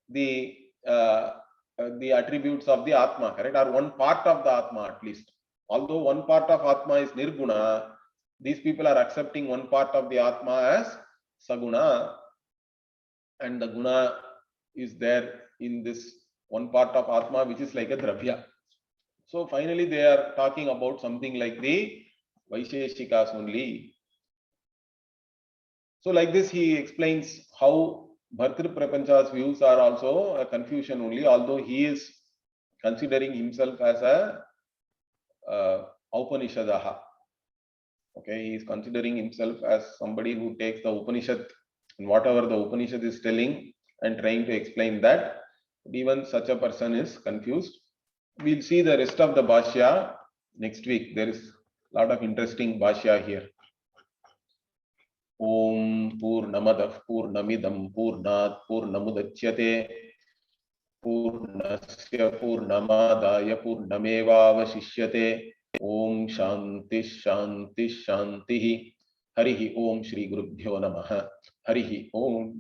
[SPEAKER 1] the attributes of the Atma, correct? Or one part of the Atma at least. Although one part of Atma is Nirguna, these people are accepting one part of the Atma as Saguna, and the Guna is there in this one part of Atma which is like a Dravya. So finally they are talking about something like the Vaisheshikas only. So like this he explains how Bhartri Prapancha's views are also a confusion only, although he is considering himself as a Upanishadaha. Okay, he is considering himself as somebody who takes the Upanishad and whatever the Upanishad is telling and trying to explain that. But even such a person is confused. We'll see the rest of the Bhashya next week. There is a lot of interesting Bhashya here. Om Purnamadah Purnamidam Purnat Purnamudachyate Purnasya Purnamadaya Purnamevavashishyate. Om Shanti Shanti Shanti. Harihi Om Shri Gurubhyo Namaha. Harihi Om.